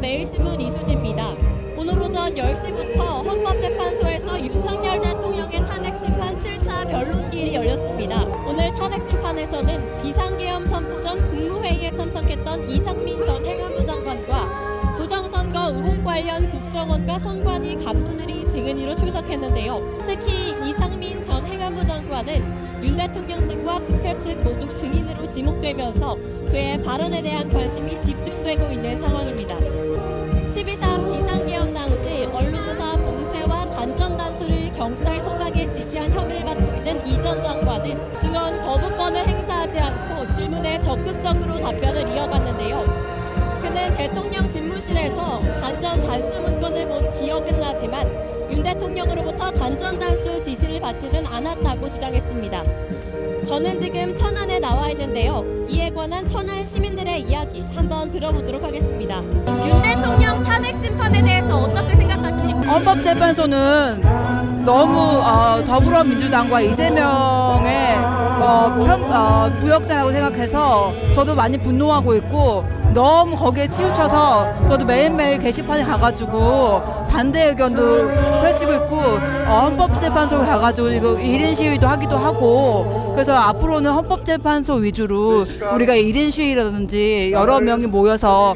매일신문 이수지입니다. 오늘 오전 10시부터 헌법재판소에서 윤석열 대통령의 탄핵심판 7차 변론기일이 열렸습니다. 오늘 탄핵심판에서는 비상계엄 선포 전 국무회의에 참석했던 이상민 전 행안부 장관과 부정선거 의혹 관련 국정원과 선관위 간부들이 증인으로 출석했는데요. 특히 이상민 전 행안부 장관은 윤 대통령 측과 국회 측 모두 증인으로 지목되면서 그의 발언에 대한 관심이 집중되고 있는 상황입니다. 12.3 비상계엄 당시 언론사 봉쇄와 단전 단수를 경찰 소각에 지시한 혐의를 받고 있는 이 전 장관은 증언 거부권을 행사하지 않고 질문에 적극적으로 답변을 이어갔는데요. 그는 대통령 집무실에서 단전 단수 문건을 본 기억은 나지만 윤 대통령으로부터 단전 단수 지시를 받지는 않았다고 주장했습니다. 저는 지금 천안에 나와 있는데요. 이에 관한 천안 시민들의 이야기 한번 들어보도록 하겠습니다. 윤 대통령 탄핵 심판에 대해서 어떻게 생각하십니까? 헌법재판소는 너무 더불어민주당과 이재명의 부역자라고 생각해서 저도 많이 분노하고 있고 너무 거기에 치우쳐서 저도 매일매일 게시판에 가가지고 반대 의견도 펼치고 있고 헌법재판소에 가가지고 이거 1인 시위도 하기도 하고 그래서 앞으로는 헌법재판소 위주로 우리가 1인 시위라든지 여러 명이 모여서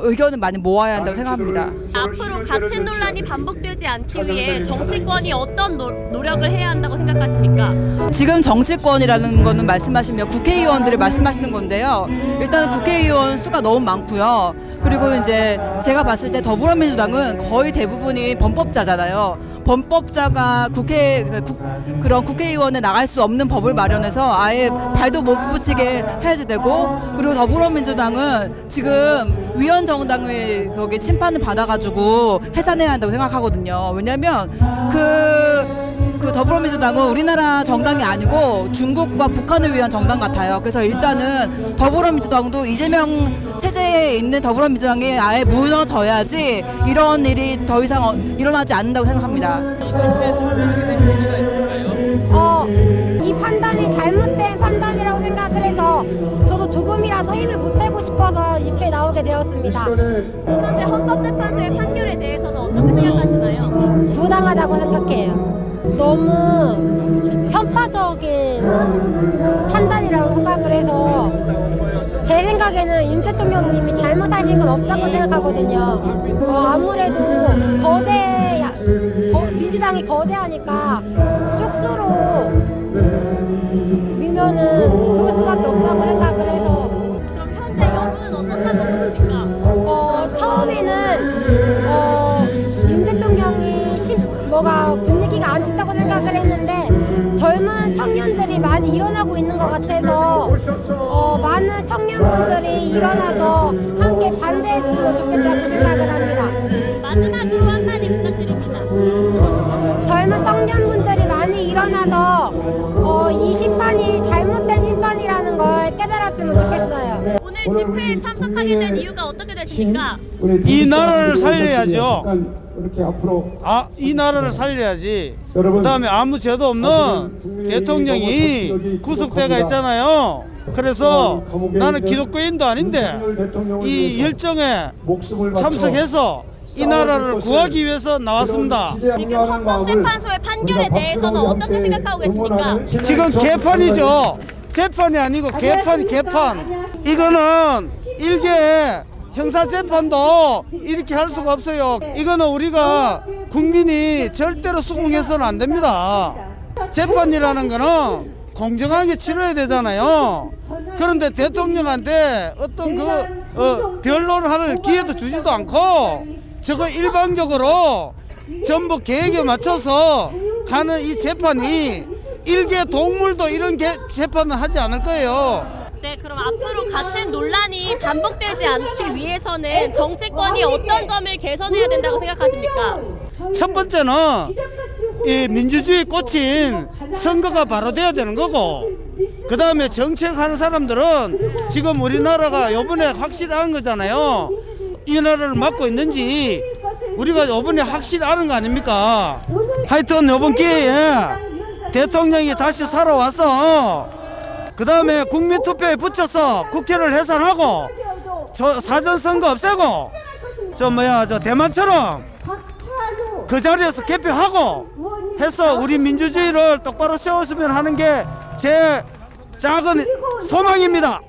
의견을 많이 모아야 한다고 생각합니다. 앞으로 같은 논란이 반복되지 않기 위해 정치권이 어떤 노력을 해야 한다고 생각하십니까? 지금 정치권이라는 거는 말씀하시면 국회의원들이 말씀하시는 건데요. 일단 국회의원 수가 너무 많고요. 그리고 이제 제가 봤을 때 더불어민주당은 거의 대부분이 범법자잖아요. 범법자가 그런 국회의원에 나갈 수 없는 법을 마련해서 아예 발도 못 붙이게 해야 되고 그리고 더불어민주당은 지금 위헌 정당의 거기 심판을 받아가지고 해산해야 한다고 생각하거든요. 왜냐하면 그 더불어민주당은 우리나라 정당이 아니고 중국과 북한을 위한 정당 같아요. 그래서 일단은 더불어민주당도 이재명 체제에 있는 더불어민주당이 아예 무너져야지 이런 일이 더 이상 일어나지 않는다고 생각합니다. 이 판단이 잘못된 판단이라고 생각을 해서 저도 조금이라도 힘을 보태고 싶어서 집회에 나오게 되었습니다. 현재 헌법재판소의 판결에 대해서는 어떻게 생각하시나요? 부당하다고 생각해요. 너무 편파적인 판단이라고 생각을 해서 제 생각에는 윤 대통령님이 잘못하신 건 없다고 생각하거든요. 아무래도 민주당이 거대하니까 쪽수로 밀면은 그럴 수밖에 없다고 생각을 해서. 그럼 현재 여론은 어떻다고 보십니까? 처음에는 윤 대통령이 분위기가 안 좋다고 생각을 했는데 젊은 청년들이 많이 일어나고 있는 것 같아서 많은 청년분들이 일어나서 함께 반대했으면 좋겠다고 생각을 합니다. 마지막으로 한마디 부탁드립니다. 젊은 청년분들이 많이 일어나서 이 심판이 잘못된 심판이라는 걸 깨달았으면 좋겠어요. 오늘 집회에 참석하게 된 이유가 어떻게 되십니까? 이 나라를 살려야죠. 이렇게 앞으로 이 나라를 살려야지. 여러분, 그다음에 아무 죄도 없는 대통령이 구속돼가 있잖아요. 그래서 나는 기독교인도 아닌데 이 열정에 참석해서 이 나라를 구하기 위해서 나왔습니다. 지금 헌법재판소의 판결에 대해서는 어떻게 생각하고 계십니까? 지금 개판이죠. 재판이 아니고 개판. 이거는 일개 형사재판도 이렇게 할 수가 없어요. 이거는 우리가 국민이 절대로 수긍해서는 안 됩니다. 재판이라는 거는 공정하게 치러야 되잖아요. 그런데 대통령한테 어떤 변론을 할 기회도 주지도 않고 저거 일방적으로 전부 계획에 맞춰서 가는 이 재판이 일개 동물도 이런 재판은 하지 않을 거예요. 네, 그럼 앞으로 같은 논란이 반복되지 않기 위해서는 정치권이 어떤 점을 개선해야 된다고 생각하십니까? 첫 번째는 이 민주주의 꽂힌 선거가 바로 돼야 되는 거고 그 다음에 정책하는 사람들은 지금 우리나라가 이번에 확실한 거잖아요. 이 나라를 맡고 있는지 우리가 이번에 확실히 아는 거 아닙니까? 하여튼 이번 기회에 대통령이 다시 살아와서 그 다음에 국민투표에 붙여서 국회를 해산하고 사전선거 없애고 저 대만처럼 그 자리에서 개표하고 해서 우리 민주주의를 똑바로 세웠으면 하는 게 제 작은 소망입니다.